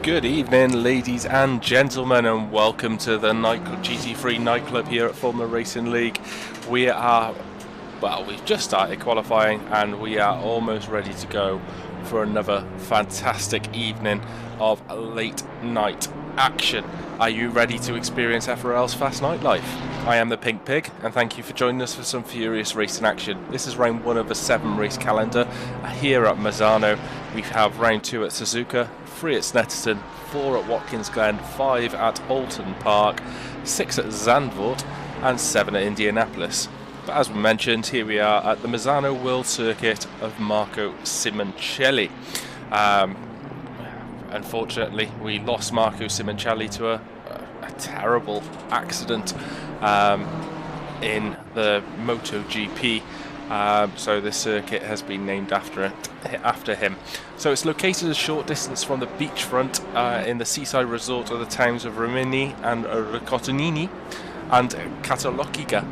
Good evening, ladies and gentlemen, and welcome to the GT3 nightclub here at Formula Racing League. We've just started qualifying and we are almost ready to go for another fantastic evening of late night action. Are you ready to experience FRL's fast nightlife? I am the Pink Pig, and thank you for joining us for some furious racing action. This is round 1 of a 7-race calendar here at Misano. We have round 2 at Suzuka, 3 at Snetterton, 4 at Watkins Glen, 5 at Alton Park, 6 at Zandvoort, and 7 at Indianapolis. But as we mentioned, here we are at the Misano World Circuit of Marco Simoncelli. Unfortunately, we lost Marco Simoncelli to a terrible accident in the MotoGP. So this circuit has been named after him. So it's located a short distance from the beachfront in the seaside resort of the towns of Rimini and Riccotonini and Catalonia.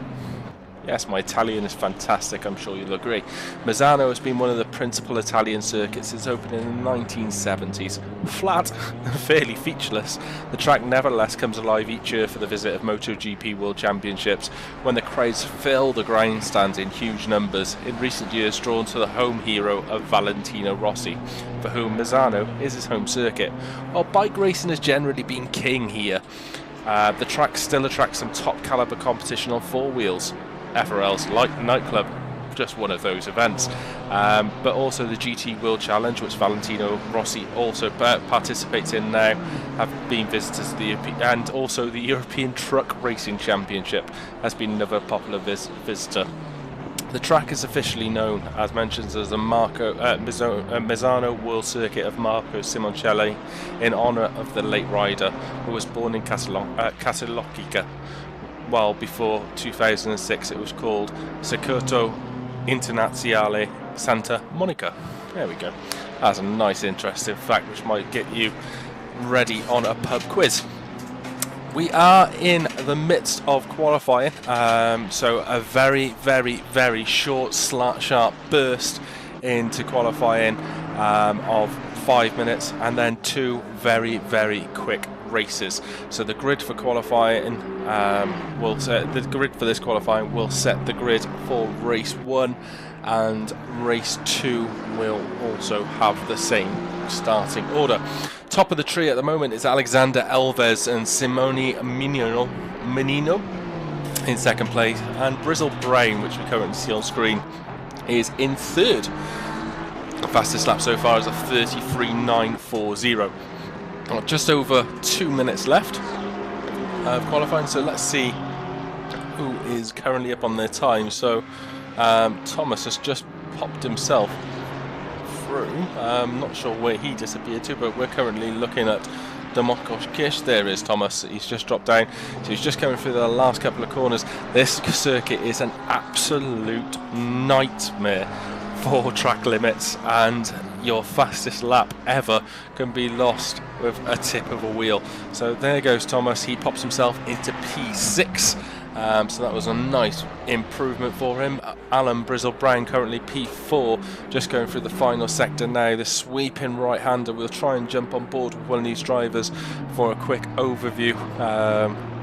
Yes, my Italian is fantastic, I'm sure you'll agree. Misano has been one of the principal Italian circuits since opening in the 1970s. Flat and fairly featureless, the track nevertheless comes alive each year for the visit of MotoGP World Championships, when the crowds fill the grandstands in huge numbers, in recent years drawn to the home hero of Valentino Rossi, for whom Misano is his home circuit. While bike racing has generally been king here, the track still attracts some top caliber competition on 4 wheels. FRL's nightclub, just one of those events, but also the GT World Challenge, which Valentino Rossi also participates in now, have been visitors to the and also the European Truck Racing Championship has been another popular visitor. The track is officially known, as mentioned, as the Misano World Circuit of Marco Simoncelli, in honour of the late rider who was born in Catalonia, while before 2006 it was called Circuito Internazionale Santa Monica. There we go. That's a nice interesting fact which might get you ready on a pub quiz. We are in the midst of qualifying, so a very, very, very short, sharp burst into qualifying of 5 minutes, and then 2 very, very quick races. So the grid for qualifying the grid for this qualifying will set the grid for race 1, and race 2 will also have the same starting order. Top of the tree at the moment is Alexander Alves and Simone Menino in second place, and Brizzle Brown, which we currently see on screen, is in third. The fastest lap so far is a 33.940. Just over 2 minutes left of qualifying, so let's see who is currently up on their time. So Thomas has just popped himself through. Not sure where he disappeared to, but we're currently looking at Demokos. There is Thomas. He's just dropped down, so he's just coming through the last couple of corners. This circuit is an absolute nightmare for track limits, and your fastest lap ever can be lost with a tip of a wheel. So there goes Thomas. He pops himself into P6. So that was a nice improvement for him. Alan Brizzle Brown currently P4, just going through the final sector now. The sweeping right-hander will try and jump on board with one of these drivers for a quick overview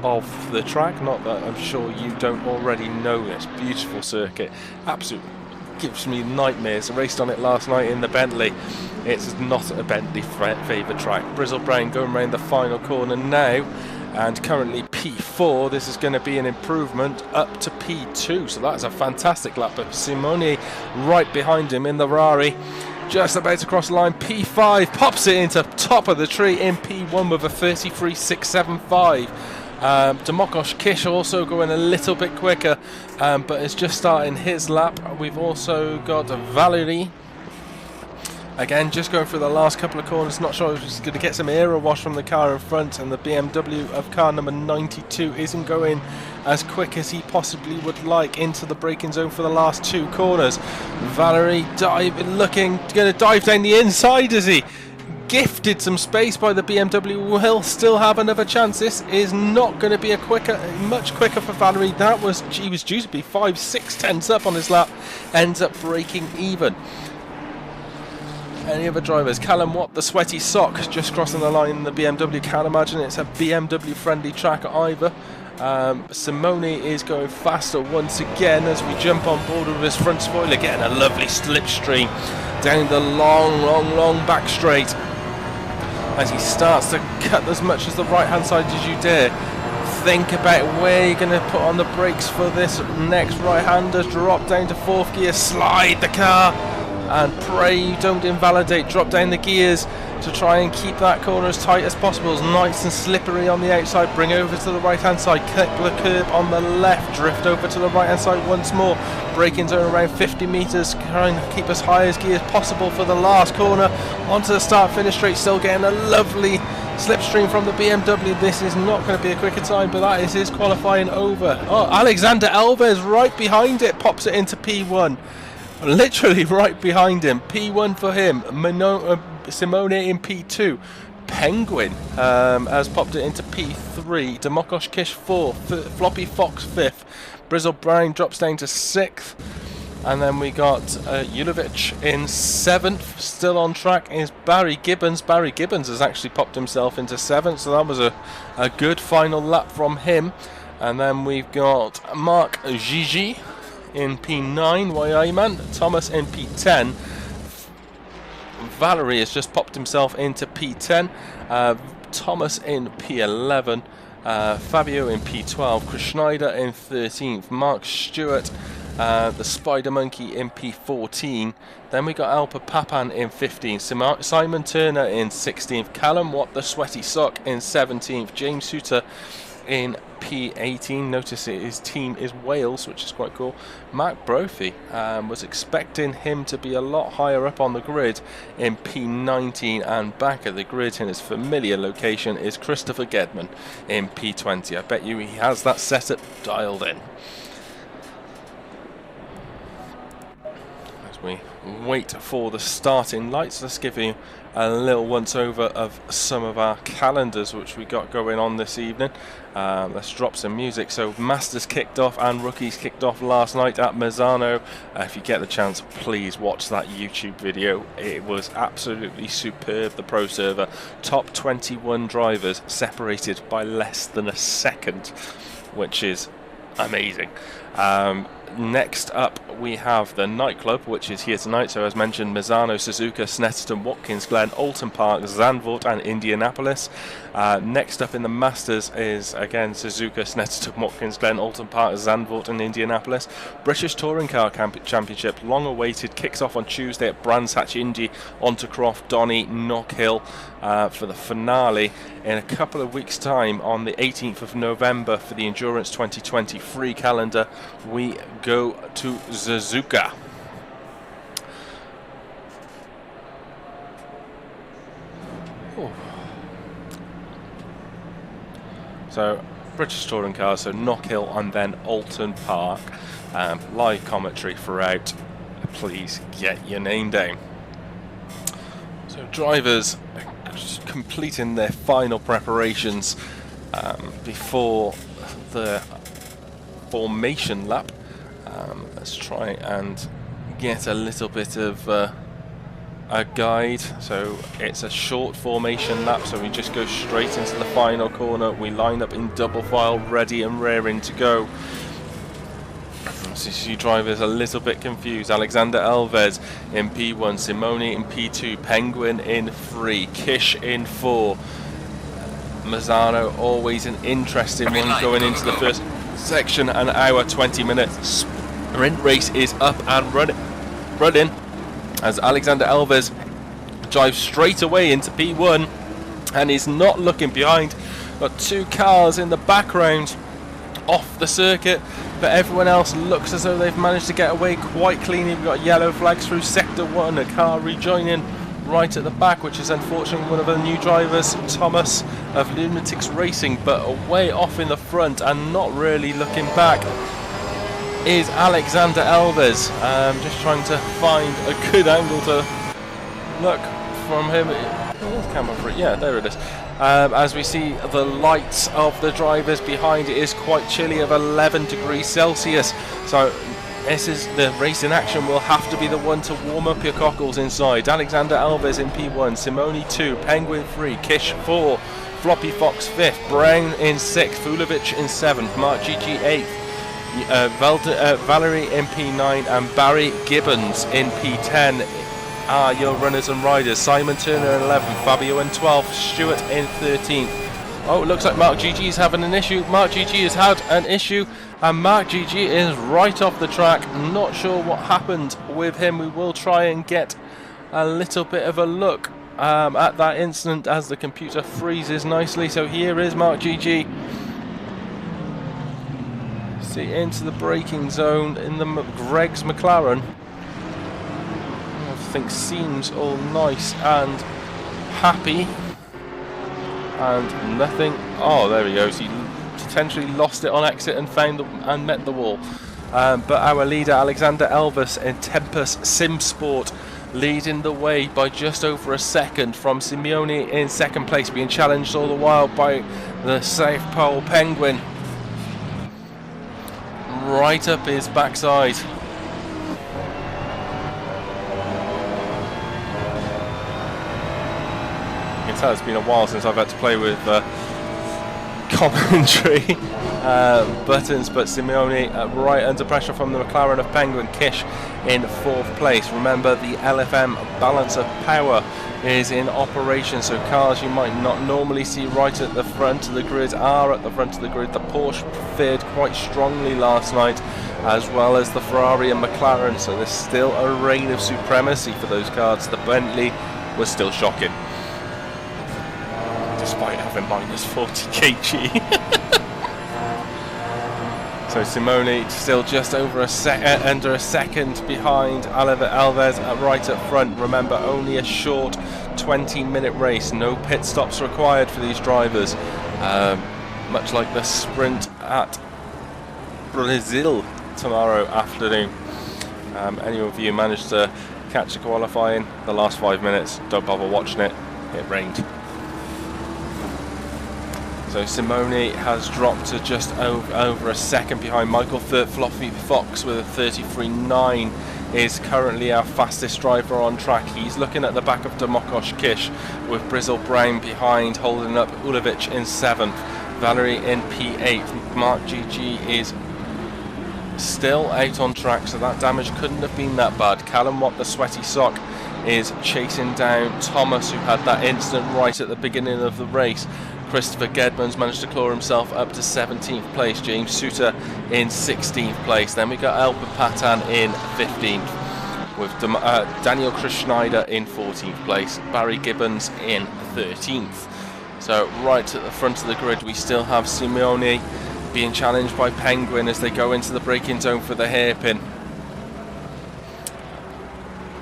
of the track. Not that I'm sure you don't already know this beautiful circuit. Absolutely gives me nightmares. I raced on it last night in the Bentley. It's not a Bentley favourite track. Brizzle Brown going around the final corner now, and currently P4. This is going to be an improvement up to P2, so that's a fantastic lap of Simone right behind him in the Rari, just about to cross the line. P5 pops it into top of the tree in P1 with a 33.675. Demokos Kish also going a little bit quicker, but is just starting his lap. We've also got Valerie again just going through the last couple of corners. Not sure if he's going to get some aero wash from the car in front, and the BMW of car number 92 isn't going as quick as he possibly would like into the braking zone for the last 2 corners. Valerie going to dive down the inside, is he? Gifted some space by the BMW, will still have another chance. This is not going to be much quicker for Valerie. He was due to be 5-6 tenths up on his lap, ends up breaking even. Any other drivers? Callum Watt, the sweaty sock, just crossing the line in the BMW. Can't imagine it's a BMW friendly track either. Simone is going faster once again as we jump on board with his front spoiler, getting a lovely slipstream down the long back straight as he starts to cut as much as the right hand side as you dare. Think about where you're going to put on the brakes for this next right-hander. Drop down to 4th gear, slide the car, and pray you don't invalidate. Drop down the gears to try and keep that corner as tight as possible. It's nice and slippery on the outside. Bring over to the right-hand side, clip the curb on the left, drift over to the right-hand side once more. Braking zone around 50 metres, trying to keep as high as gear as possible for the last corner. Onto the start-finish straight, still getting a lovely slipstream from the BMW. This is not going to be a quicker time, but that is his qualifying over. Oh, Alexander Alves right behind it, pops it into P1. Literally right behind him. P1 for him. Simone in P2. Penguin has popped it into P3. Demokos Kish 4th. Floppy Fox 5th. Brizzle Brown drops down to 6th. And then we got Julovic in 7th. Still on track is Barry Gibbons. Barry Gibbons has actually popped himself into 7th, so that was a good final lap from him. And then we've got Mark Gigi in P9, YI man. Thomas in P10. Valerie has just popped himself into P10. Thomas in P11. Fabio in P12. Chris Schneider in 13th. Mark Stewart, the Spider Monkey in P14. Then we got Alpa Papan in 15th. Simon Turner in 16th. Callum Watt, the sweaty sock, in 17th. James Suter in P18. Notice his team is Wales, which is quite cool. Mark Brophy, was expecting him to be a lot higher up on the grid in P19, and back at the grid in his familiar location is Christopher Gedman in P20. I bet you he has that setup dialed in. As we wait for the starting lights, let's give you a little once over of some of our calendars which we got going on this evening. Let's drop some music. So Masters kicked off and Rookies kicked off last night at Misano. If you get the chance, please watch that YouTube video. It was absolutely superb, the Pro Server. Top 21 drivers separated by less than a second, which is amazing. Next up we have the nightclub, which is here tonight. So as mentioned, Misano, Suzuka, Snetterton, Watkins Glen, Alton Park, Zandvoort and Indianapolis. Next up in the Masters is again Suzuka, Snetterton, Watkins Glen, Alton Park, Zandvoort and Indianapolis. British Touring Car Championship, long awaited, kicks off on Tuesday at Brands Hatch Indy, Ontercroft, Donny, Knockhill for the finale in a couple of weeks time on the 18th of November for the Endurance 2020 free calendar. We go to Suzuka. Ooh. So British Touring Cars, so Knockhill and then Alton Park. Live commentary throughout. Please get your name down. So drivers completing their final preparations before the formation lap. Let's try and get a little bit of a guide. So it's a short formation lap, so we just go straight into the final corner. We line up in double file, ready and raring to go. So you drivers a little bit confused. Alexander Alves in P1, Simone in P2, Penguin in 3, Kish in 4. Mazzano, always an interesting one going into the first section. An hour 20 minutes sprint race is up and running as Alexander Alves drives straight away into P1 and is not looking behind. Got two cars in the background off the circuit, but everyone else looks as though they've managed to get away quite cleanly. We've got yellow flags through sector 1, a car rejoining right at the back, which is unfortunately one of the new drivers, Thomas of Lunatics Racing, but away off in the front and not really looking back is Alexander Alves. Just trying to find a good angle to look from him. Camera free, yeah, there it is. As we see the lights of the drivers behind, it is quite chilly of 11 degrees Celsius, so This is the race in action. Will have to be the one to warm up your cockles inside. Alexander Alves in P1, Simone 2, Penguin 3, Kish 4, Floppy Fox 5th, Brown in 6th, Fulovic in 7th, Mark GG 8th, Valerie in P9 and Barry Gibbons in P10 are your runners and riders. Simon Turner in 11th, Fabio in 12th, Stuart in 13th. Oh, it looks like Mark GG is having an issue. Mark GG has had an issue, and Mark GG is right off the track. Not sure what happened with him. We will try and get a little bit of a look at that incident as the computer freezes nicely. So here is Mark GG. See, into the braking zone in the Greg's McLaren. Everything seems all nice and happy. And nothing. Oh, there he goes. He potentially lost it on exit and found and met the wall. But our leader Alexander Elvis in Tempus Sim Sport leading the way by just over a second from Simeone in second place, being challenged all the while by the South Pole Penguin. Right up his backside. Tell it's been a while since I've had to play with commentary buttons, but Simeone right under pressure from the McLaren of Penguin. Kish in 4th place. Remember, the LFM balance of power is in operation, so cars you might not normally see right at the front of the grid are at the front of the grid. The Porsche fared quite strongly last night, as well as the Ferrari and McLaren, so there's still a reign of supremacy for those cars. The Bentley was still shocking, despite having minus 40 kg. So Simone still just over under a second behind Alves right up front. Remember, only a short 20-minute race. No pit stops required for these drivers. Much like the sprint at Brazil tomorrow afternoon. Any of you managed to catch the qualifying the last 5 minutes, don't bother watching it. It rained. So Simone has dropped to just over a second behind. Michael Floppy Fox with a 33.9 is currently our fastest driver on track. He's looking at the back of Domokos Kish with Brizzle Brown behind, holding up Ulovic in 7th. Valerie in P8. Mark GG is still out on track, so that damage couldn't have been that bad. Callum Watt, the sweaty sock, is chasing down Thomas, who had that incident right at the beginning of the race. Christopher Gedman's managed to claw himself up to 17th place. James Suter in 16th place. Then we got Albert Patan in 15th, with Daniel Chris Schneider in 14th place. Barry Gibbons in 13th. So right at the front of the grid we still have Simeone being challenged by Penguin as they go into the braking zone for the hairpin,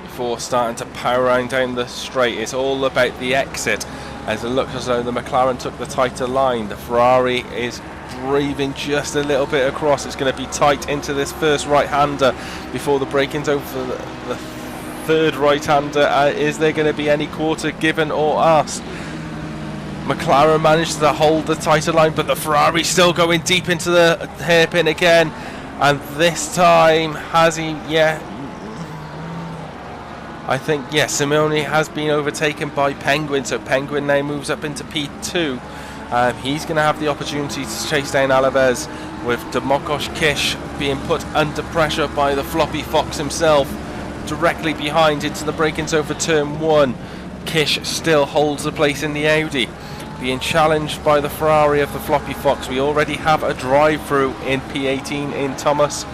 before starting to power around down the straight. It's all about the exit, as it looks as though the McLaren took the tighter line. The Ferrari is breathing just a little bit across. It's going to be tight into this first right-hander before the braking zone for the third right-hander. Is there going to be any quarter given or asked? McLaren managed to hold the tighter line, but the Ferrari still going deep into the hairpin again. And this time, has he? Yeah. I think, yes, Simone has been overtaken by Penguin, so Penguin now moves up into P2. He's going to have the opportunity to chase down Alaves, with Domokos Kish being put under pressure by the Floppy Fox himself, directly behind into the braking zone for turn 1. Kish still holds the place in the Audi, being challenged by the Ferrari of the Floppy Fox. We already have a drive-through in P18 in Thomas.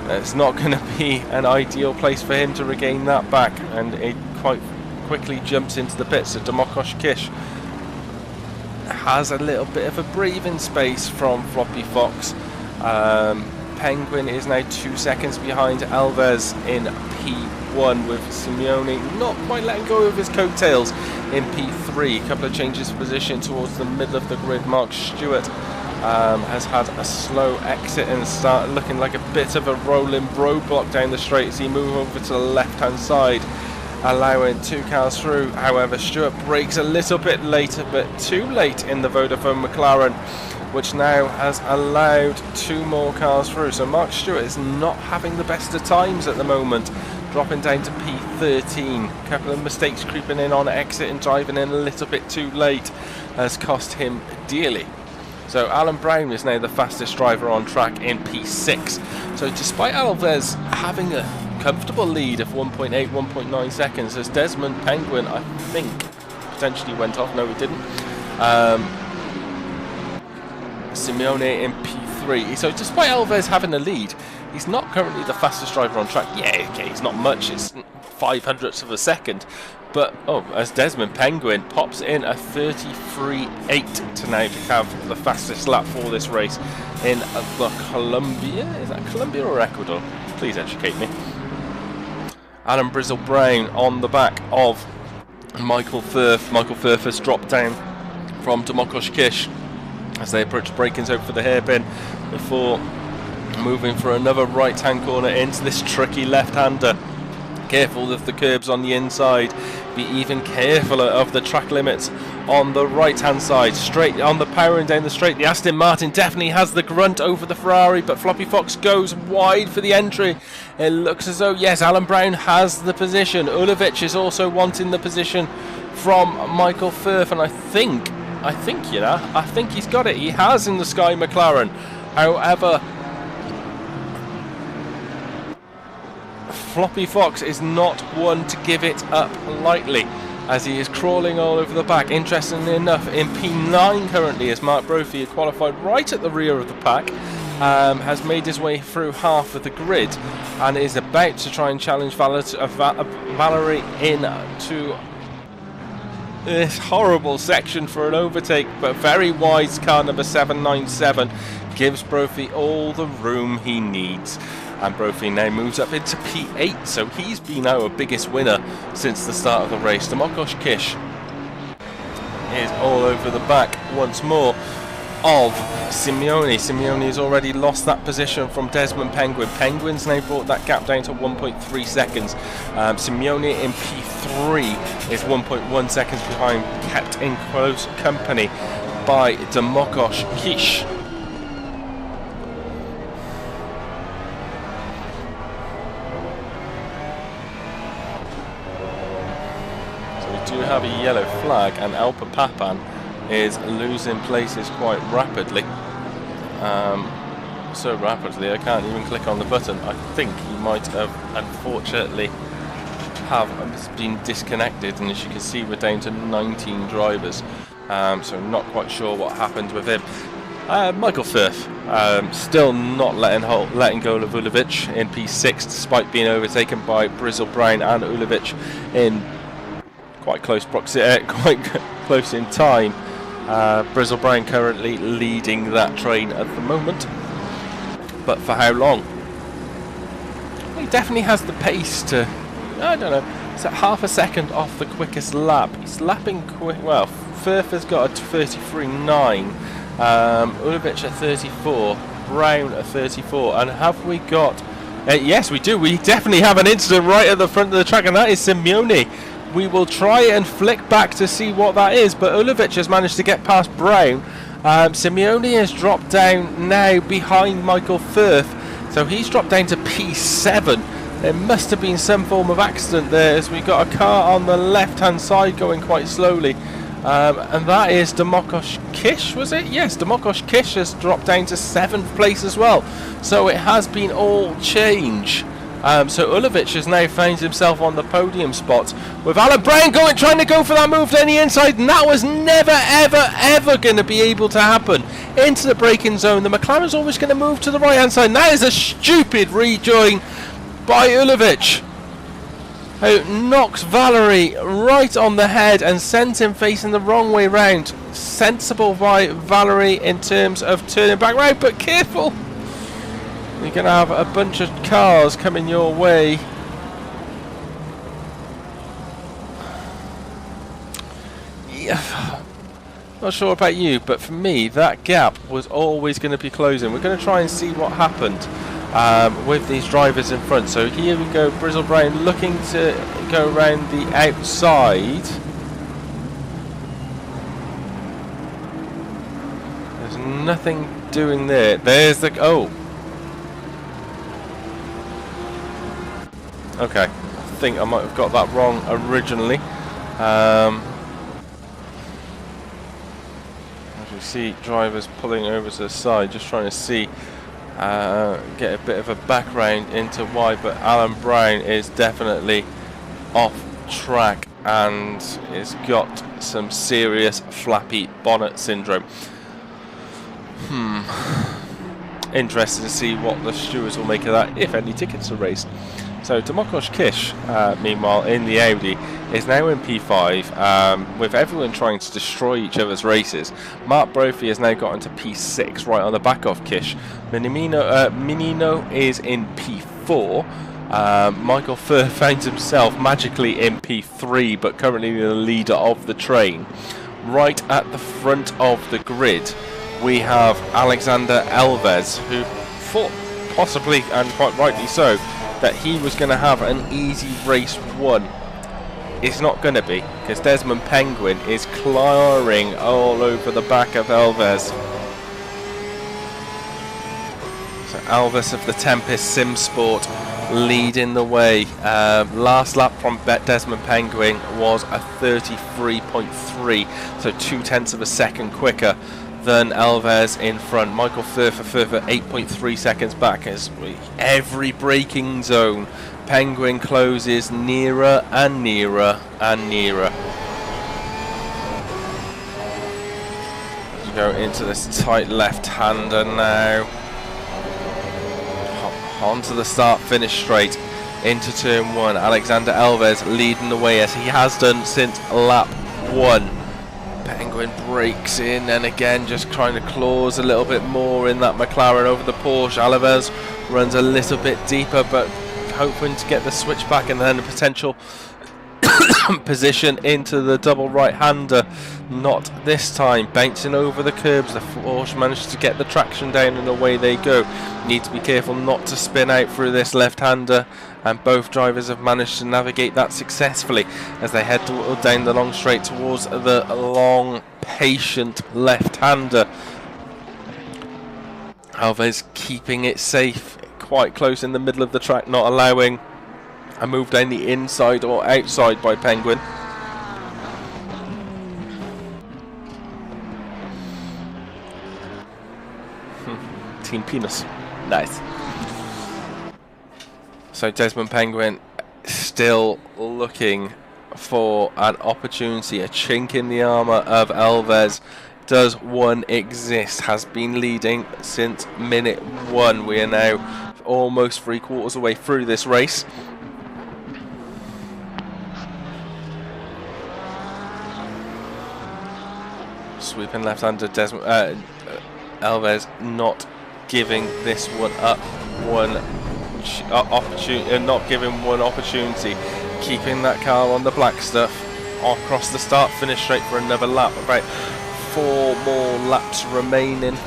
It's not going to be an ideal place for him to regain that back, and it quite quickly jumps into the pits. So Domokos Kish has a little bit of a breathing space from Floppy Fox. Penguin is now 2 seconds behind Alves in P1, with Simeone not quite letting go of his coattails in P3. A couple of changes of position towards the middle of the grid. Mark Stewart has had a slow exit and start looking like a bit of a rolling roadblock down the straight as he moves over to the left hand side, allowing 2 cars through. However, Stewart brakes a little bit later, but too late in the Vodafone McLaren, which now has allowed 2 more cars through. So Mark Stewart is not having the best of times at the moment, dropping down to P13. A couple of mistakes creeping in on exit and driving in a little bit too late has cost him dearly. So Alan Brown is now the fastest driver on track in P6. So despite Alves having a comfortable lead of 1.8, 1.9 seconds, as Desmond Penguin, I think, potentially went off. No, he didn't. Simeone in P3. So despite Alves having the lead, he's not currently the fastest driver on track. Yeah, okay, it's not much. It's 0.05 of a second. But, as Desmond Penguin pops in a 33.8 to now to have the fastest lap for this race in the Colombia. Is that Colombia or Ecuador? Please educate me. Adam Brizzle-Brown on the back of Michael Firth. Michael Firth has dropped down from Domokos Kish as they approach braking zone for the hairpin before moving for another right-hand corner into this tricky left-hander. Careful of the curbs on the inside. Be even carefuler of the track limits on the right-hand side. Straight on the powering down the straight. The Aston Martin definitely has the grunt over the Ferrari, but Floppy Fox goes wide for the entry. It looks as though, yes, Alan Brown has the position. Ulovic is also wanting the position from Michael Firth, and I think he's got it. He has in the Sky McLaren. However, Floppy Fox is not one to give it up lightly, as he is crawling all over the back. Interestingly enough, in P9 currently, as Mark Brophy qualified right at the rear of the pack, has made his way through half of the grid and is about to try and challenge Valerie into this horrible section for an overtake, but very wise car number 797 gives Brophy all the room he needs. And Brophy now moves up into P8, so he's been our biggest winner since the start of the race. Domokos Kish is all over the back once more of Simeone. Simeone has already lost that position from Desmond Penguin. Penguin's now brought that gap down to 1.3 seconds. Simeone in P3 is 1.1 seconds behind, kept in close company by Domokos Kish. Do have a yellow flag, and Alpa Papan is losing places quite rapidly. So rapidly I can't even click on the button. I think he might have unfortunately been disconnected, and as you can see we're down to 19 drivers, so not quite sure what happened with him. Michael Firth still not letting go of Ulovic in P6, despite being overtaken by Brizzle Brown and Ulovic in quite close in time. Brizzle Brown currently leading that train at the moment, but for how long? He definitely has the pace to, I don't know, it's at half a second off the quickest lap. He's lapping quick. Well, Firth has got a 33.9, Ulovic at 34, Brown at 34, and have we got? Yes, we do. We definitely have an incident right at the front of the track, and that is Simeone. We will try and flick back to see what that is, but Ulovic has managed to get past Brown. Simeone has dropped down now behind Michael Firth, so he's dropped down to P7. There must have been some form of accident there, as we got a car on the left hand side going quite slowly, and that is Domokos Kish, was it? Yes, Domokos Kish has dropped down to 7th place as well, so it has been all change. So Ulovic has now found himself on the podium spot, with Alan Brown trying to go for that move down the inside, and that was never ever going to be able to happen. Into the braking zone, the McLaren's always going to move to the right hand side, and that is a stupid rejoin by Ulovic, who knocks Valerie right on the head and sends him facing the wrong way round. Sensible by Valerie in terms of turning back round, but careful! You're going to have a bunch of cars coming your way. Yeah. Not sure about you, but for me, that gap was always going to be closing. We're going to try and see what happened with these drivers in front. So here we go, Brizzle Brown looking to go around the outside. There's nothing doing there. There's the... Oh! Okay, I think I might have got that wrong originally. As you see, drivers pulling over to the side, just trying to see, get a bit of a background into why, but Alan Brown is definitely off track and has got some serious flappy bonnet syndrome. Interested to see what the stewards will make of that, if any tickets are raised. So Domokos Kish, meanwhile, in the Audi, is now in P5, with everyone trying to destroy each other's races. Mark Brophy has now got into P6, right on the back of Kish. Menino is in P4. Michael Furr finds himself magically in P3, but currently the leader of the train. Right at the front of the grid, we have Alexander Alves, who thought possibly, and quite rightly so, that he was going to have an easy race one. It's not going to be, because Desmond Penguin is clawing all over the back of Alves. So Alves of the Tempest Sim Sport leading the way. Last lap from Desmond Penguin was a 33.3, so 0.2 of a second quicker than Alves in front. Michael Furr 8.3 seconds back as every braking zone. Penguin closes nearer and nearer and nearer. Go into this tight left-hander now. Onto the start-finish straight into turn one. Alexander Alves leading the way as he has done since lap one. Penguin breaks in and again just trying to claws a little bit more in that McLaren over the Porsche. Alves runs a little bit deeper, but hoping to get the switch back and then a potential position into the double right-hander. Not this time. Bouncing over the curbs, the Porsche managed to get the traction down and away they go. Need to be careful not to spin out through this left-hander, and both drivers have managed to navigate that successfully as they head down the long straight towards the long, patient left-hander. Alves keeping it safe, quite close in the middle of the track, not allowing a move down the inside or outside by Penguin. Team Penis. Nice. So Desmond Penguin still looking for an opportunity, a chink in the armour of Alves. Does one exist? Has been leading since minute one. We are now almost 3/4 away through this race. Sweeping left-hander Desmond Alves not giving this one up, not giving one opportunity, keeping that car on the black stuff across the start finish straight for another lap. About 4 more laps remaining.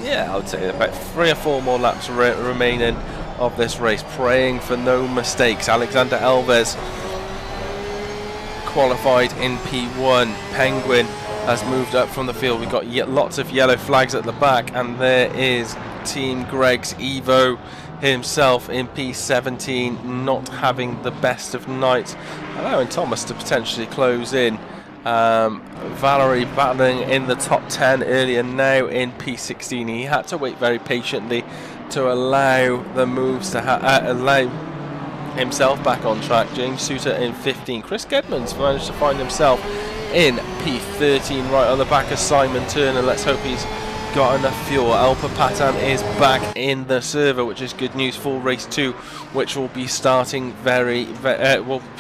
Yeah, I would say about 3 or 4 more laps remaining of this race, praying for no mistakes. Alexander Alves qualified in P1. Penguin has moved up from the field. We've got lots of yellow flags at the back, and there is Team Greg's Evo himself in P17, not having the best of nights, allowing Thomas to potentially close in. Valerie battling in the top 10 earlier, now in P16. He had to wait very patiently to allow the moves to allow himself back on track. James Suter in 15. Chris Gedmonds managed to find himself in P13 right on the back of Simon Turner. Let's hope he's got enough fuel. Alpa Patan is back in the server, which is good news for race 2, which will be starting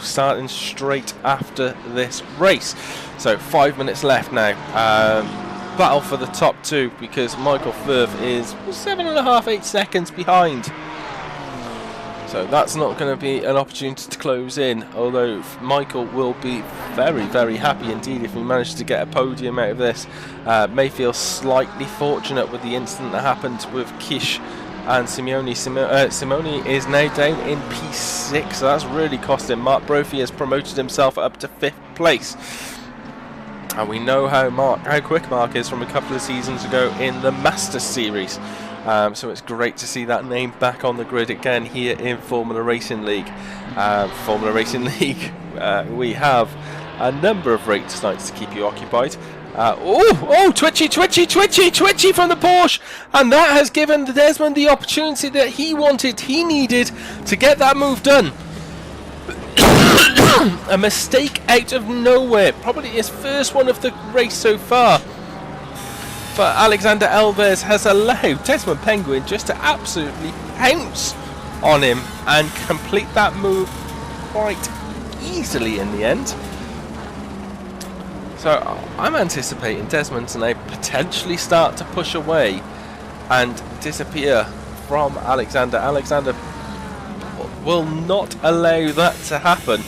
starting straight after this race. So 5 minutes left now. Battle for the top 2, because Michael Firth is 7.5, 8 seconds behind. So that's not going to be an opportunity to close in, although Michael will be very, very happy indeed if we manage to get a podium out of this. May feel slightly fortunate with the incident that happened with Kish and Simeone. Simone is now down in P6, so that's really cost him. Mark Brophy has promoted himself up to 5th place. And we know how quick Mark is from a couple of seasons ago in the Masters Series. So it's great to see that name back on the grid again here in Formula Racing League. We have a number of race nights to keep you occupied. Twitchy from the Porsche, and that has given Desmond the opportunity that he needed to get that move done. A mistake out of nowhere, probably his first one of the race so far. But Alexander Alves has allowed Desmond Penguin just to absolutely pounce on him and complete that move quite easily in the end. So I'm anticipating Desmond to now potentially start to push away and disappear from Alexander. Alexander will not allow that to happen,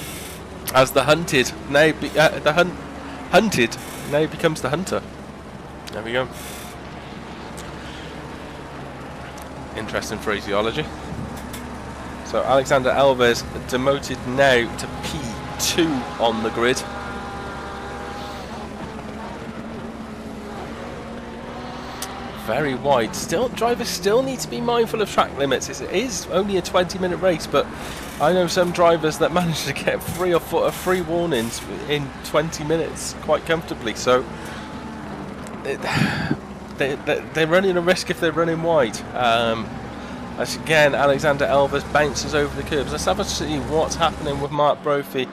as the hunted now hunted now becomes the hunter. There we go. Interesting phraseology. So Alexander Alves demoted now to P2 on the grid. Very wide. Drivers still need to be mindful of track limits. It is only a 20-minute race, but I know some drivers that manage to get 3 or 4 free warnings in 20 minutes quite comfortably. So they're running a risk if they're running wide. As again, Alexander Alves bounces over the curbs. Let's have a see what's happening with Mark Brophy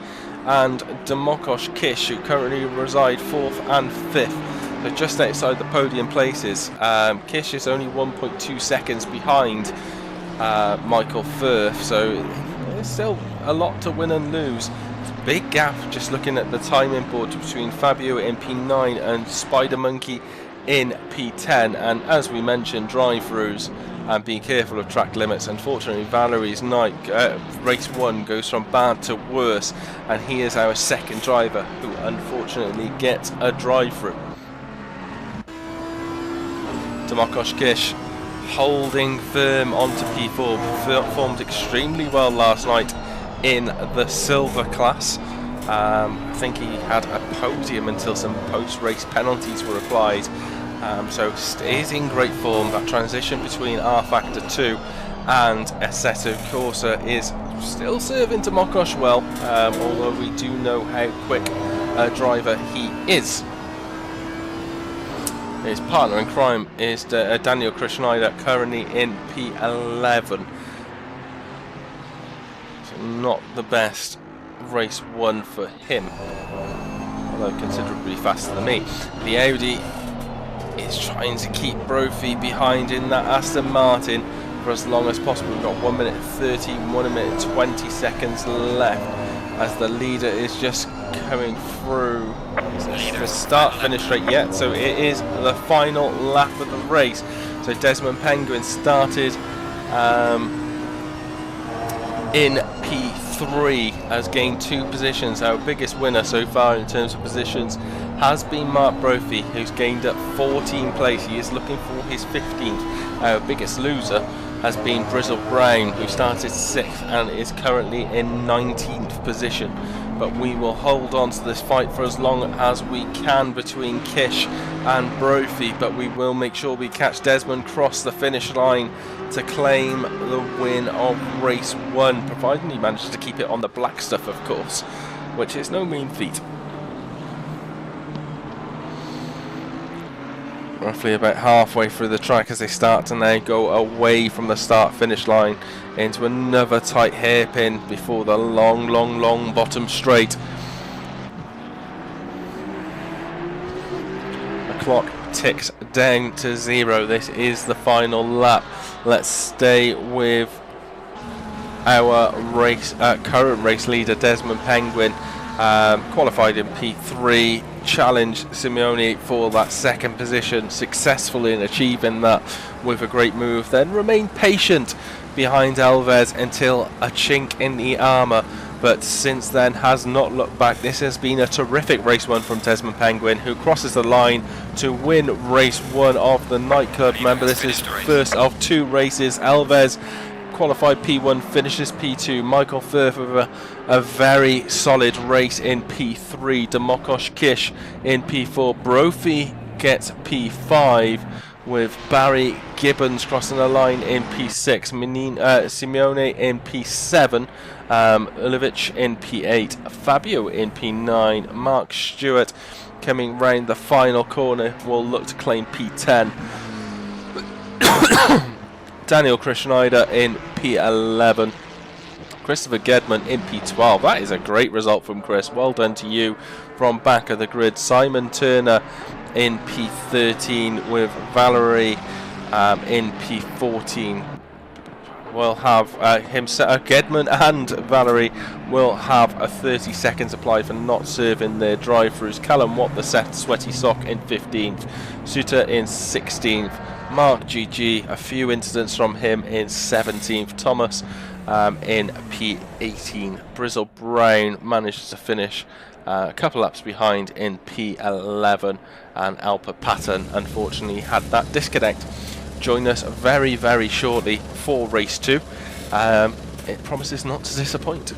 and Domokos Kish, who currently reside 4th and 5th. So just outside the podium places. Kish is only 1.2 seconds behind Michael Firth, so there's still a lot to win and lose. It's a big gap just looking at the timing board between Fabio in P9 and Spider Monkey in P10. And as we mentioned, drive-throughs and being careful of track limits. Unfortunately, Valerie's night race 1 goes from bad to worse, and he is our second driver who unfortunately gets a drive-through. Domokos Kish holding firm onto P4, performed extremely well last night in the silver class. I think he had a podium until some post-race penalties were applied, so stays in great form. That transition between rFactor 2 and Assetto Corsa is still serving Domokos well, although we do know how quick a driver he is. His partner in crime is Daniel Krishnaider, currently in P11. So not the best race 1 for him, although considerably faster than me. The Audi is trying to keep Brophy behind in that Aston Martin for as long as possible. We've got 1 minute 30, 1 minute 20 seconds left as the leader is just coming through. The start-finish straight yet, so it is the final lap of the race. So Desmond Penguin started in P3, has gained 2 positions. Our biggest winner so far in terms of positions has been Mark Brophy, who's gained up 14 place. He is looking for his 15th. Our biggest loser has been Brizzle Brown, who started 6th and is currently in 19th position. But we will hold on to this fight for as long as we can between Kish and Brophy, but we will make sure we catch Desmond cross the finish line to claim the win of race 1, providing he manages to keep it on the black stuff, of course, which is no mean feat. Roughly about halfway through the track as they start to now go away from the start-finish line into another tight hairpin before the long bottom straight. The clock ticks down to 0. This is the final lap. Let's stay with our current race leader, Desmond Penguin, qualified in P3. Challenged Simeone for that second position, successfully in achieving that with a great move, then remained patient behind Alves until a chink in the armour, but since then has not looked back. This has been a terrific race 1 from Desmond Penguin, who crosses the line to win race 1 of the nightclub. Remember, this is first of 2 races. Alves qualified P1, finishes P2. Michael Firth with a very solid race in P3. Domokos Kish in P4. Brophy gets P5 with Barry Gibbons crossing the line in P6. Simeone in P7. Ulovic in P8. Fabio in P9. Mark Stewart coming round the final corner will look to claim P10. Daniel Schneider in P11. Christopher Gedman in P12. That is a great result from Chris. Well done to you from back of the grid. Simon Turner in P13 with Valerie in P14. We'll have Gedman and Valerie will have a 30-second supply for not serving their drive-throughs. Callum Watt, the sweaty sock, in 15th. Suter in 16th. Mark GG, a few incidents from him, in 17th. Thomas in P18. Brizzle Brown managed to finish a couple laps behind in P11, and Alper Patton unfortunately had that disconnect. Join us very, very shortly for race 2. It promises not to disappoint.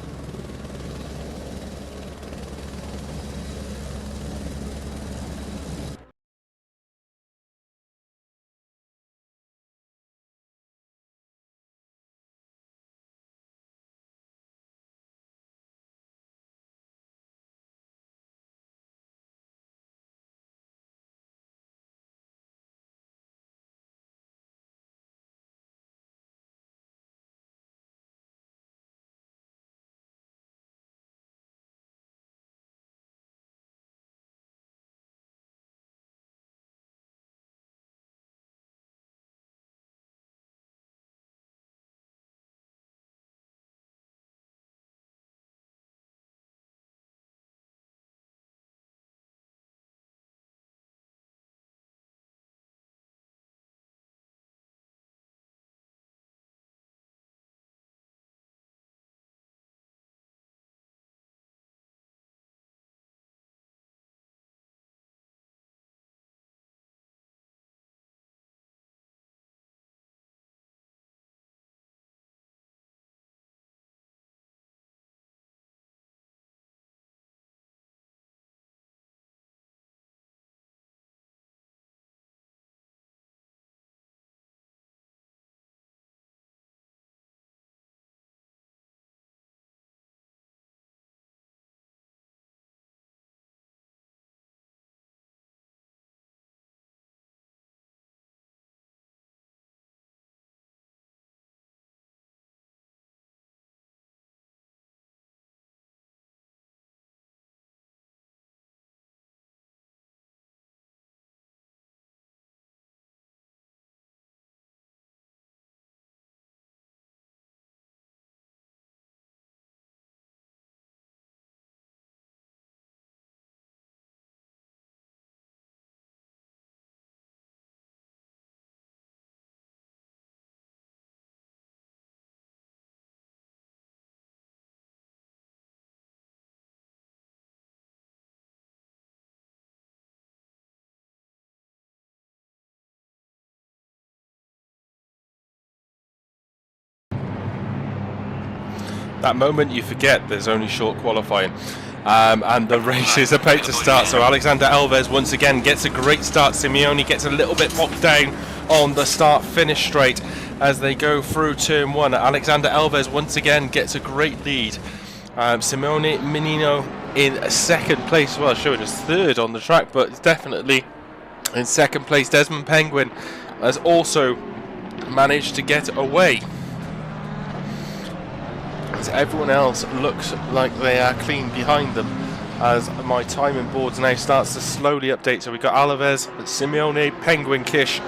That moment you forget there's only short qualifying, and the race is about to start. So Alexander Alves once again gets a great start. Simeone gets a little bit bogged down on the start-finish straight as they go through turn 1. Alexander Alves once again gets a great lead. Simone Menino in second place, well, showing us third on the track, but definitely in second place. Desmond Penguin has also managed to get away, as everyone else looks like they are clean behind them, as my timing boards now starts to slowly update. So we've got Alves, Simeone, Penguin, Kish,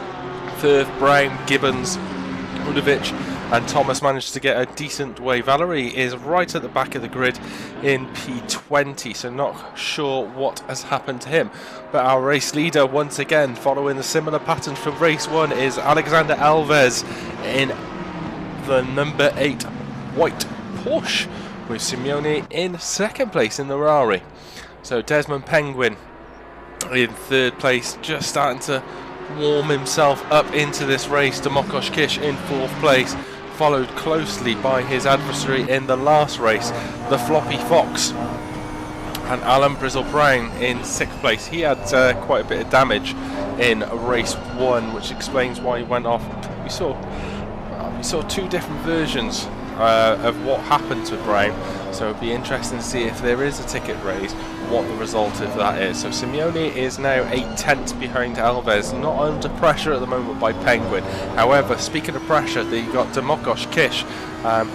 Firth, Brown, Gibbons, Udovic, and Thomas managed to get a decent way. Valerie is right at the back of the grid in P20, so not sure what has happened to him. But our race leader, once again, following a similar pattern from race 1, is Alexander Alves in the number 8 white Porsche, with Simeone in second place in the Rari. So Desmond Penguin in third place, just starting to warm himself up into this race. Domokos Kish in fourth place. followed closely by his adversary in the last race, the Floppy Fox. And Alan Brizzle-Brown in 6th place. He had quite a bit of damage in race 1, which explains why he went off. We saw two different versions of what happened to Brown, so it'd be interesting to see if there is a ticket raise, what the result of that is. So Simeone is now 8/10 behind Alves, not under pressure at the moment by Penguin. However, speaking of pressure, they got Demokos Kish,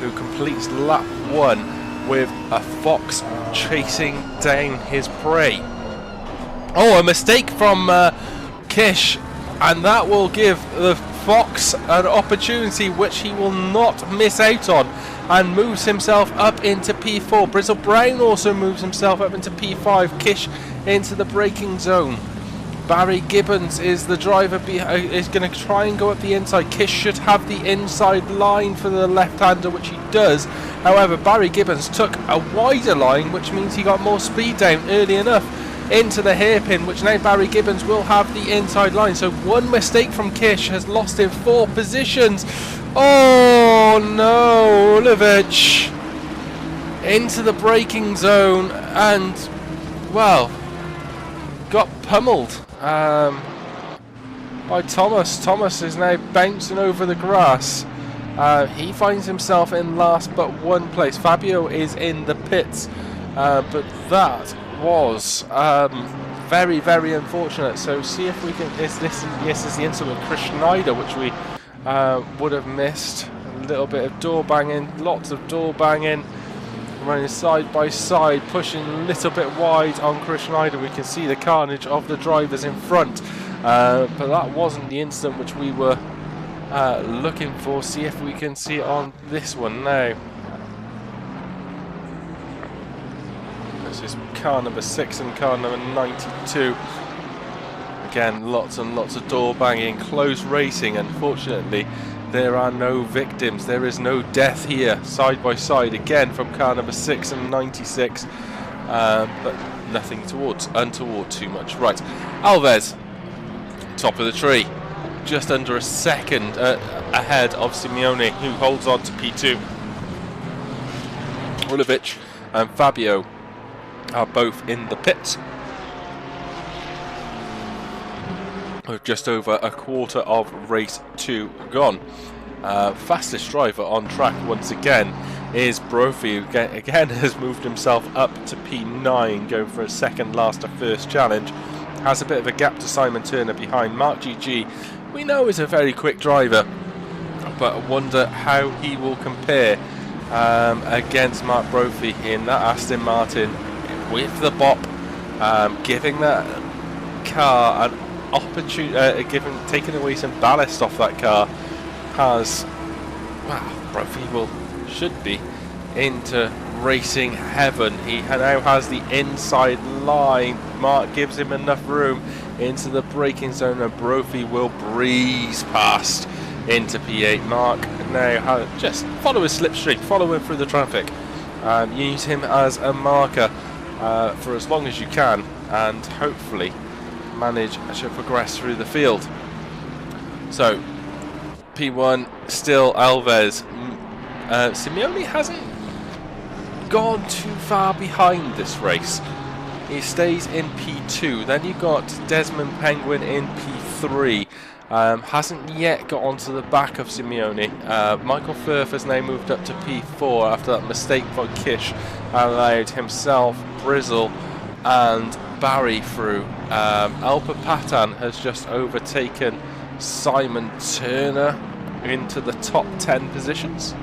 who completes lap 1 with a Fox chasing down his prey. Oh, a mistake from Kish, and that will give the Fox an opportunity which he will not miss out on, and moves himself up into P4. Brizzle-Brown also moves himself up into P5. Kish into the braking zone. Barry Gibbons is the driver, is going to try and go up the inside. Kish should have the inside line for the left-hander, which he does. However, Barry Gibbons took a wider line, which means he got more speed down early enough into the hairpin, which now Barry Gibbons will have the inside line. So one mistake from Kish has lost him 4 positions. Oh no, Ulovic into the braking zone and, well, got pummeled by Thomas. Thomas is now bouncing over the grass. He finds himself in last but 1 place. Fabio is in the pits, but that was very, very unfortunate. So see if we can. This is the incident with Chris Schneider, which we would have missed. A little bit of door banging, lots of door banging, running side by side, pushing a little bit wide on Chris Schneider. We can see the carnage of the drivers in front, but that wasn't the incident which we were looking for. See if we can see it on this one now. This is car number 6 and car number 92. Again, lots and lots of door banging, close racing. Unfortunately, there are no victims. There is no death here, side by side. Again, from car number 6 and 96, but nothing untoward too much. Right, Alves, top of the tree, just under a second ahead of Simeone, who holds on to P2. Ulovic and Fabio are both in the pits, with just over a quarter of race 2 gone. Fastest driver on track once again is Brophy, who again has moved himself up to P9, going for a second last to first challenge. Has a bit of a gap to Simon Turner behind. Mark GG, we know, is a very quick driver, but I wonder how he will compare against Mark Brophy in that Aston Martin with the bop, giving that car an opportunity, taking away some ballast off that car. Has, well, Brophy should be into racing heaven. He now has the inside line. Mark gives him enough room into the braking zone, and Brophy will breeze past into P8. Mark now just follow his slipstream, follow him through the traffic, use him as a marker for as long as you can, and hopefully manage to progress through the field. So P1 still Alves. Simeone hasn't gone too far behind this race. He stays in P2. Then you've got Desmond Penguin in P3. Hasn't yet got onto the back of Simeone. Michael Firth has now moved up to P4 after that mistake by Kish allowed himself, Brizzle and Barry through. Alpa Patan has just overtaken Simon Turner into the top 10 positions.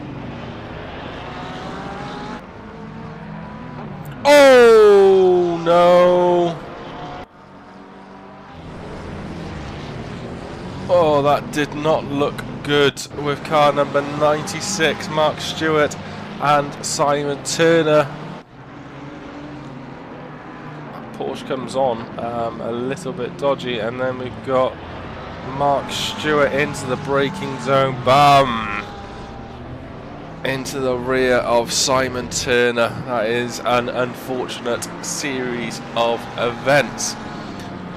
Oh no! Oh, that did not look good with car number 96, Mark Stewart and Simon Turner. Porsche comes on a little bit dodgy, and then we've got Mark Stewart into the braking zone, bam, into the rear of Simon Turner. That is an unfortunate series of events,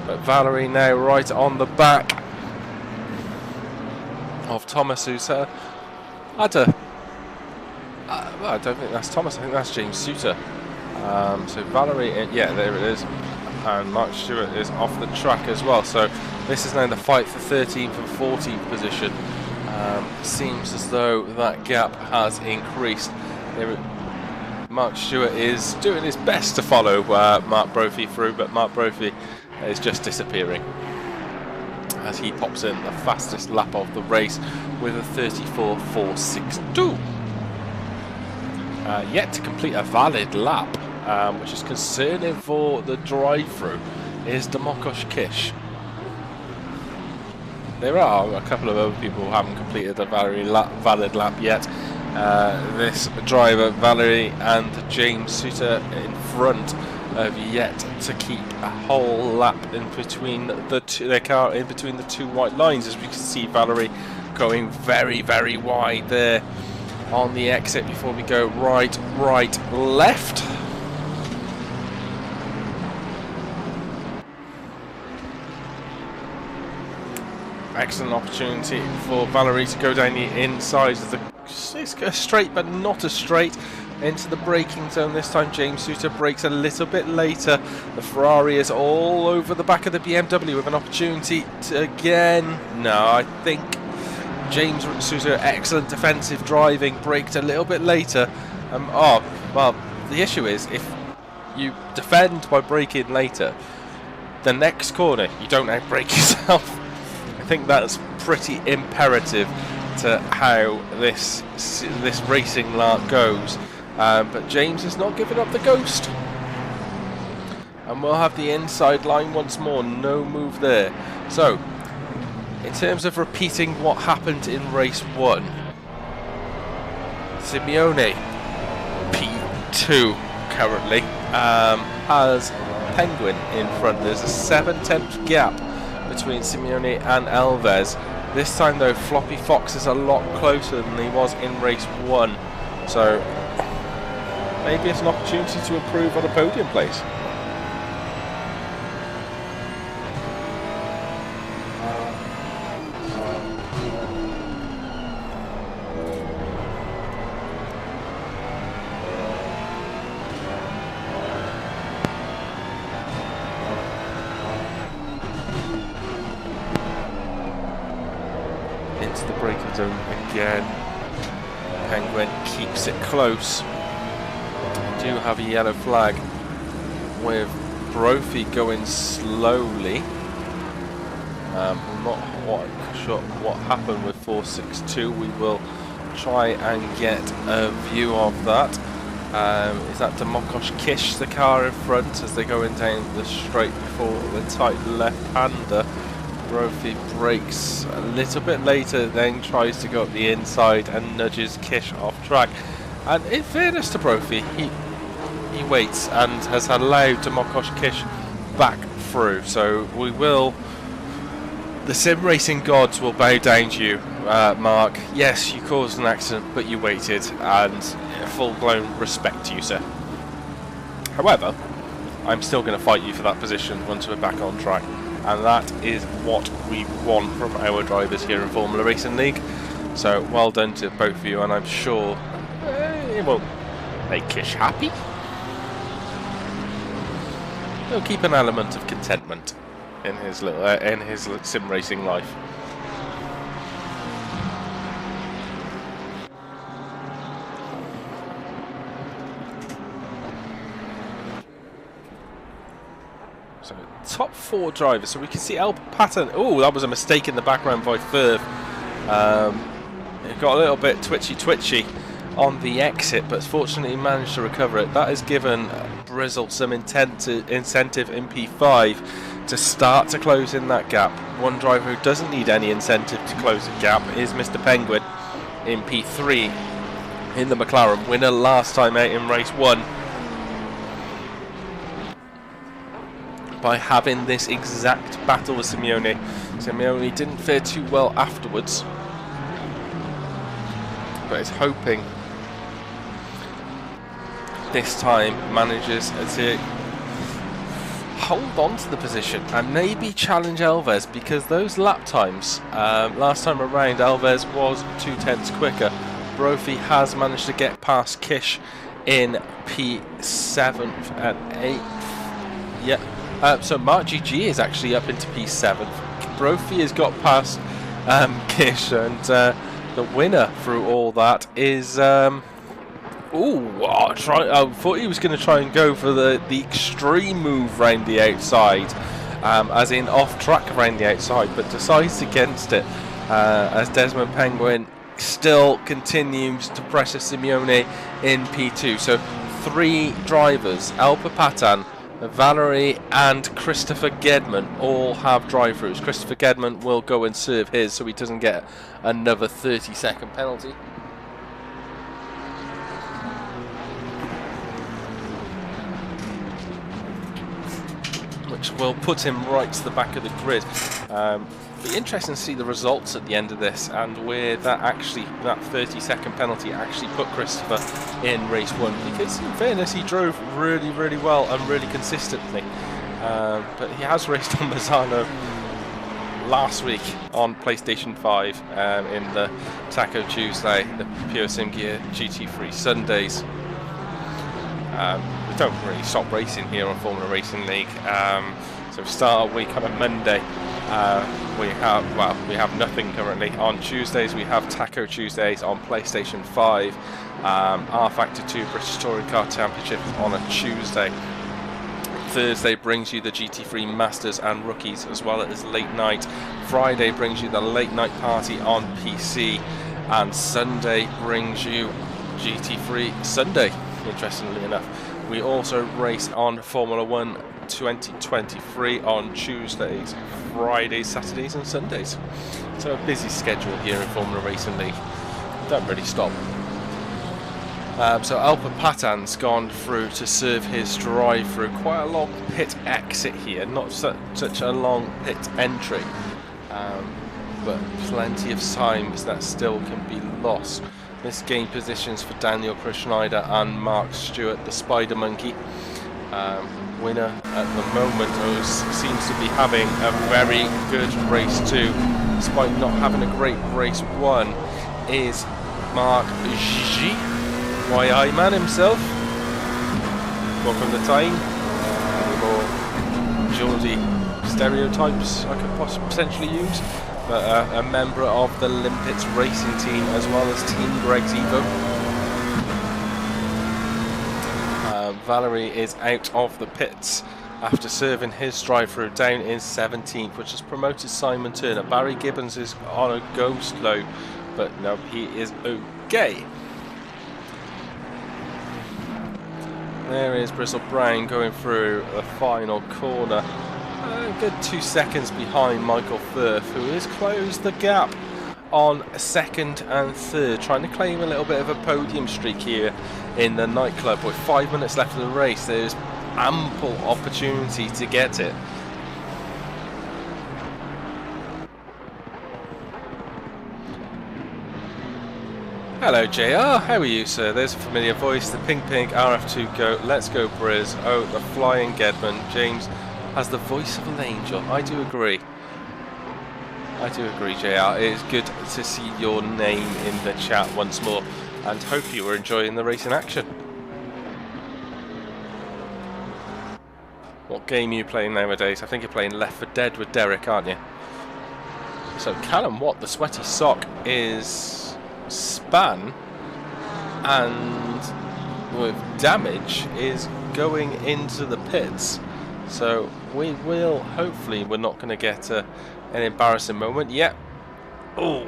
but Valerie now right on the back of Thomas, who's had a... well, I don't think that's Thomas, I think that's James Suter. So Valerie, yeah, there it is. And Mark Stewart is off the track as well. So this is now the fight for 13th and 14th position. Seems as though that gap has increased. Mark Stewart is doing his best to follow Mark Brophy through, but Mark Brophy is just disappearing as he pops in the fastest lap of the race with a 34.462. Yet to complete a valid lap, which is concerning for the drive-through, is Demokosh Kish. There are a couple of other people who haven't completed a valid lap yet. This driver, Valerie and James Suter in front, have yet to keep a whole lap in between the two, their car in between the two white lines, as we can see Valerie going very, very wide there on the exit before we go right, left. Excellent opportunity for Valerie to go down the inside of the... It's a straight, but not a straight, into the braking zone. This time James Suter brakes a little bit later. The Ferrari is all over the back of the BMW with an opportunity to again... No, I think James Suter, excellent defensive driving, braked a little bit later. Oh, well, the issue is if you defend by braking later, the next corner you don't outbrake yourself. I think that's pretty imperative to how this racing lark goes. But James is not giving up the ghost. And we'll have the inside line once more, no move there. So, in terms of repeating what happened in race 1, Simeone, P2 currently, has Penguin in front. There's a 7/10 gap between Simeone and Alves. This time though, Floppy Fox is a lot closer than he was in race 1. So, maybe it's an opportunity to improve on a podium place. Into the braking zone again. Penguin keeps it close. We do have a yellow flag with Brophy going slowly. I'm not quite sure what happened with 462. We will try and get a view of that. Is that Demokosh Kish, the car in front, as they're going down the straight before the tight left-hander? Brophy brakes a little bit later, then tries to go up the inside and nudges Kish off track. And in fairness to Brophy, he waits and has allowed Demokosh Kish back through. So we will... The sim racing gods will bow down to you, Mark. Yes, you caused an accident, but you waited, and full-blown respect to you, sir. However, I'm still going to fight you for that position once we're back on track. And that is what we want from our drivers here in Formula Racing League. So well done to both of you, and I'm sure it will make Kish happy. He'll keep an element of contentment in his little sim racing life. So top 4 drivers. So we can see El Patton. Oh, that was a mistake in the background by Firth. It got a little bit twitchy on the exit, but fortunately managed to recover it. That has given Brizzle some incentive in P5 to start to close in that gap. One driver who doesn't need any incentive to close the gap is Mr. Penguin in P3 in the McLaren, winner last time out in race 1. By having this exact battle with Simeone. Simeone didn't fare too well afterwards, but is hoping this time manages to hold on to the position and maybe challenge Alves, because those lap times last time around Alves was 0.2 quicker. Brophy has managed to get past Kish in P7 and 8th. Yeah, so Mark GG is actually up into P7. Brophy has got past Kish, and the winner through all that is... I thought he was going to try and go for the extreme move round the outside, as in off track around the outside, but decides against it, as Desmond Penguin still continues to pressure Simeone in P2. So 3 drivers, Alper Patan, Valerie and Christopher Gedman, all have drive-throughs. Christopher Gedman will go and serve his so he doesn't get another 30-second penalty. Which will put him right to the back of the grid. Be interesting to see the results at the end of this, and where that 30-second penalty actually put Christopher in race 1, because in fairness he drove really well and really consistently, but he has raced on Misano last week on PlayStation 5 in the Taco Tuesday, the Pure Sim Gear GT3 Sundays. We don't really stop racing here on Formula Racing League, so we start our week on a Monday. We have nothing currently. On Tuesdays we have Taco Tuesdays on PlayStation 5, rFactor 2 British Touring Car Championship on a Tuesday. Thursday brings you the GT3 Masters and Rookies, as well as late night. Friday brings you the late night party on PC, and Sunday brings you GT3 Sunday, interestingly enough. We also race on Formula 1 2023 on Tuesdays, Fridays, Saturdays and Sundays. So a busy schedule here in Formula Racing League. Don't really stop. So Alper Patan's gone through to serve his drive-through. Quite a long pit exit here, not such a long pit entry, but plenty of times that still can be lost. This gained positions for Daniel Schneider and Mark Stewart, the Spider Monkey. Winner at the moment seems to be having a very good race 2, despite not having a great race 1, is Mark G. YI man himself. Welcome to time. Any more Geordie stereotypes I could potentially use? But a member of the Limpets racing team, as well as Team Greg's Evo. Valerie is out of the pits after serving his drive-through down in 17th, which has promoted Simon Turner. Barry Gibbons is on a go slow, but no, he is okay. There is Bristol Brown going through the final corner. A good 2 seconds behind Michael Firth, who has closed the gap on 2nd and 3rd, trying to claim a little bit of a podium streak here in the nightclub. With 5 minutes left of the race, there's ample opportunity to get it. Hello JR, how are you sir? There's a familiar voice, the Pink RF2 Go, Let's Go Briz, oh the Flying Gedman. James has the voice of an angel. I do agree JR, it is good to see your name in the chat once more, and hope you were enjoying the racing action. What game are you playing nowadays? I think you're playing Left 4 Dead with Derek, aren't you? So Callum Watt, the sweaty sock, is span, and with damage is going into the pits. So we will, hopefully we're not going to get an embarrassing moment yet. Oh,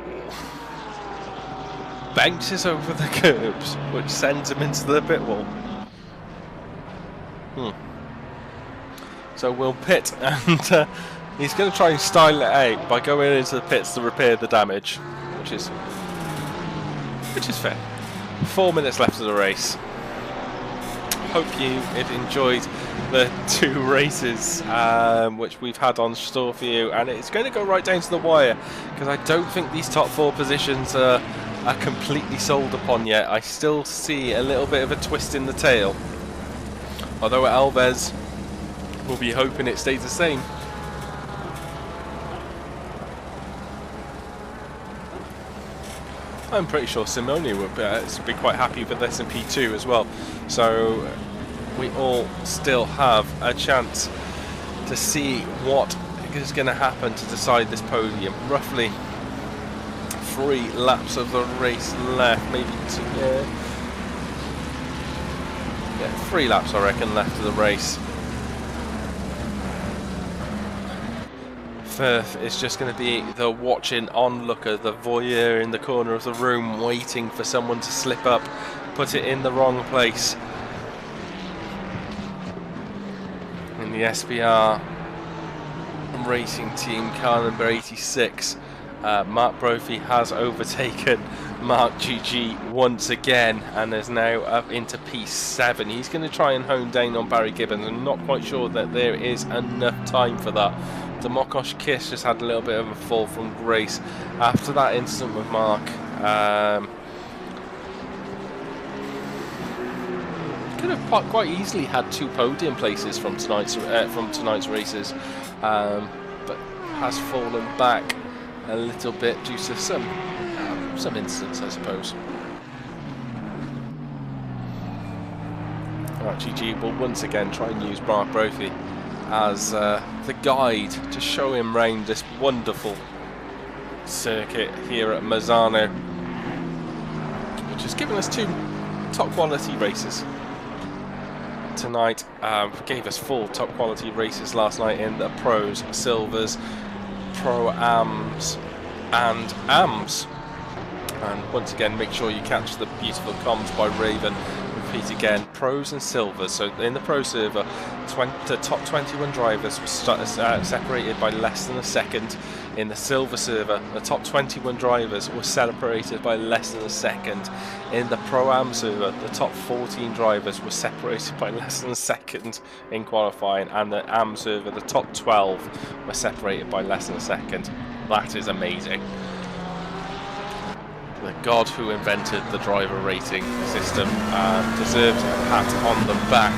bounces over the curbs, which sends him into the pit wall. So we'll pit, and he's going to try and style it out by going into the pits to repair the damage, which is fair. 4 minutes left of the race. Hope you have enjoyed the 2 races which we've had on store for you, and it's going to go right down to the wire, because I don't think these top 4 positions are completely sold upon yet. I still see a little bit of a twist in the tail, although at Alves we'll be hoping it stays the same. I'm pretty sure Simone would be quite happy with this in P2 as well. So we all still have a chance to see what is going to happen to decide this podium. Roughly 3 laps of the race left, maybe 2, yeah, 3 laps I reckon left of the race. Firth is just going to be the watching onlooker, the voyeur in the corner of the room, waiting for someone to slip up, put it in the wrong place. In the SBR racing team, car number 86, Mark Brophy has overtaken Mark GG once again and is now up into P7. He's going to try and hone down on Barry Gibbons. I'm not quite sure that there is enough time for that. Demokosh Kiss just had a little bit of a fall from grace after that incident with Mark. Could have quite easily had 2 podium places from tonight's races, but has fallen back a little bit due to some incidents, I suppose. Right, GG will once again try and use Mark Brophy as the guide to show him round this wonderful circuit here at Misano, which has given us 2 top quality races tonight. Gave us 4 top quality races last night in the Pros, Silvers, Pro-Ams and Ams. And once again, make sure you catch the beautiful comms by Raven. Repeat again, Pros and Silvers. So in the Pro server, the top 21 drivers were separated by less than a second. In the Silver server, the top 21 drivers were separated by less than a second. In the Pro-Am server, the top 14 drivers were separated by less than a second in qualifying, and the Am server, the top 12 were separated by less than a second. That is amazing. The god who invented the driver rating system deserves a pat on the back.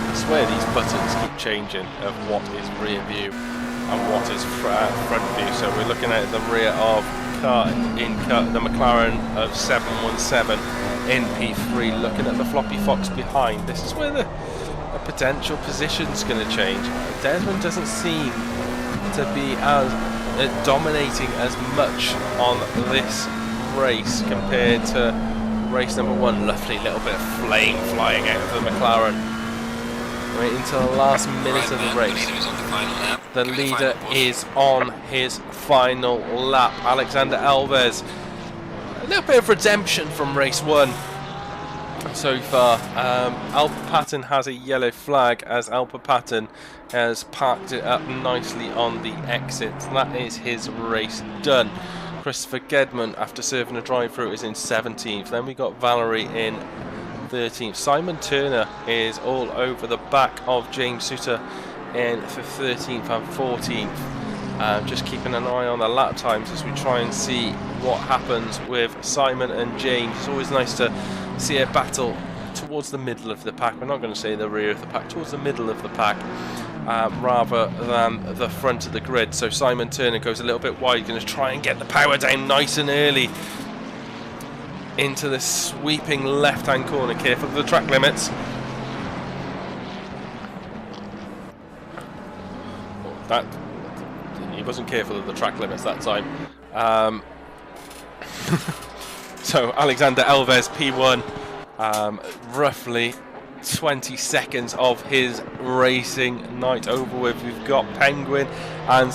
I swear these buttons keep changing of what is rear view and what is front view. So we're looking at the rear of the McLaren of 717 in P3, looking at the floppy fox behind. This is where the potential position's going to change. Desmond doesn't seem to be as dominating as much on this race compared to race number 1. Lovely little bit of flame flying out of the McLaren right into the last minute of the race. The leader is on his final lap. Alexander Alves. A little bit of redemption from race 1 so far. Alpha Patton has a yellow flag as Alpha Patton has parked it up nicely on the exit. That is his race done. Christopher Gedman, after serving a drive-through, is in 17th. Then we got Valerie in 13th. Simon Turner is all over the back of James Suter in for 13th and 14th. Just keeping an eye on the lap times as we try and see what happens with Simon and James. It's always nice to see a battle towards the middle of the pack. We're not going to say the rear of the pack, towards the middle of the pack, rather than the front of the grid. So Simon Turner goes a little bit wide, going to try and get the power down nice and early into the sweeping left-hand corner. Careful of the track limits. That he wasn't careful of the track limits that time. So Alexander Alves P1, roughly 20 seconds of his racing night over with. We've got Penguin and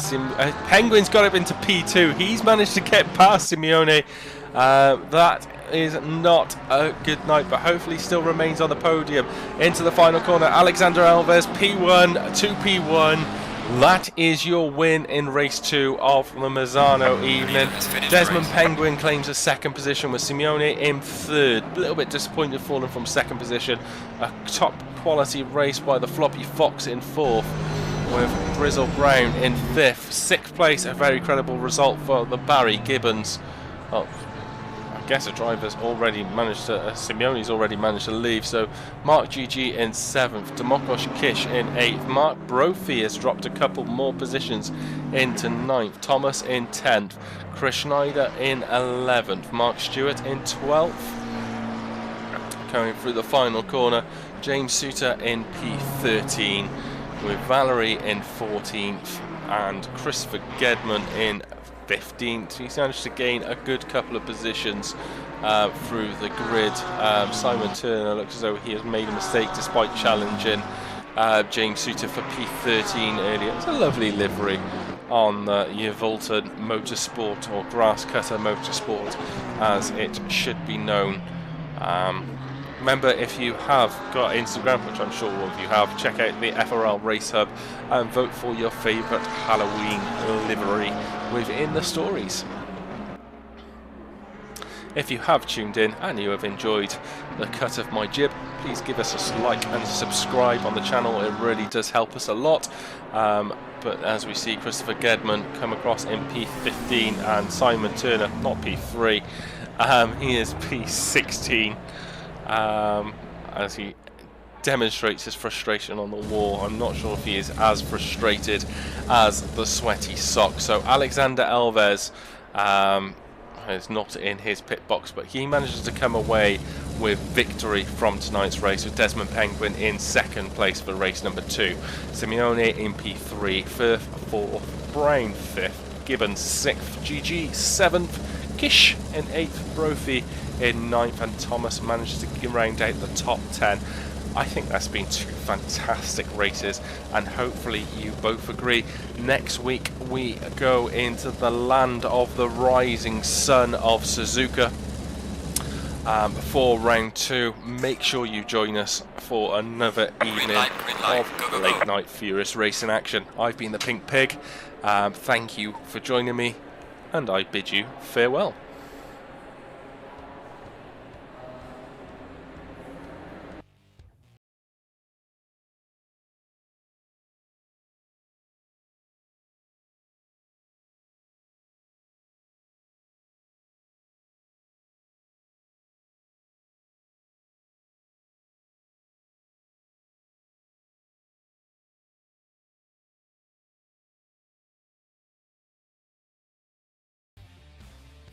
Penguin's got up into P2. He's managed to get past Simeone. That is not a good night, but hopefully still remains on the podium. Into the final corner, Alexander Alves P1, 2P1. That is your win in race 2 of the Misano evening. Desmond Penguin claims a second position with Simeone in third. A little bit disappointed falling from second position. A top quality race by the Floppy Fox in fourth, with Grizzle Brown in fifth. Sixth place, a very credible result for the Barry Gibbons. Oh, guess a driver's already managed to, Simeone's already managed to leave. So Mark GG in 7th, Domokos Kish in 8th, Mark Brophy has dropped a couple more positions into 9th, Thomas in 10th, Chris Schneider in 11th, Mark Stewart in 12th. Coming through the final corner, James Suter in P13, with Valerie in 14th and Christopher Gedman in 15th. He's managed to gain a good couple of positions through the grid. Simon Turner looks as though he has made a mistake despite challenging James Suter for P13 earlier. It's a lovely livery on the Yvelton Motorsport, or Grass Cutter Motorsport as it should be known. Remember, if you have got Instagram, which I'm sure all of you have, check out the FRL Race Hub and vote for your favourite Halloween livery within the stories. If you have tuned in and you have enjoyed the cut of my jib, please give us a like and subscribe on the channel. It really does help us a lot. But as we see Christopher Gedman come across in P15 and Simon Turner, not P3, he is P16. As he demonstrates his frustration on the wall. I'm not sure if he is as frustrated as the sweaty sock. So Alexander Alves is not in his pit box, but he manages to come away with victory from tonight's race, with Desmond Penguin in 2nd place for race number 2, Simeone in P3, Firth 4th, Brown 5th, Gibbons 6th, GG 7th, Kish in 8th, Brophy in 9th, and Thomas manages to round out the top 10. I think that's been 2 fantastic races, and hopefully you both agree. Next week we go into the land of the rising sun of Suzuka for round 2. Make sure you join us for another evening of late night furious racing action. I've been the Pink Pig. Thank you for joining me, and I bid you farewell.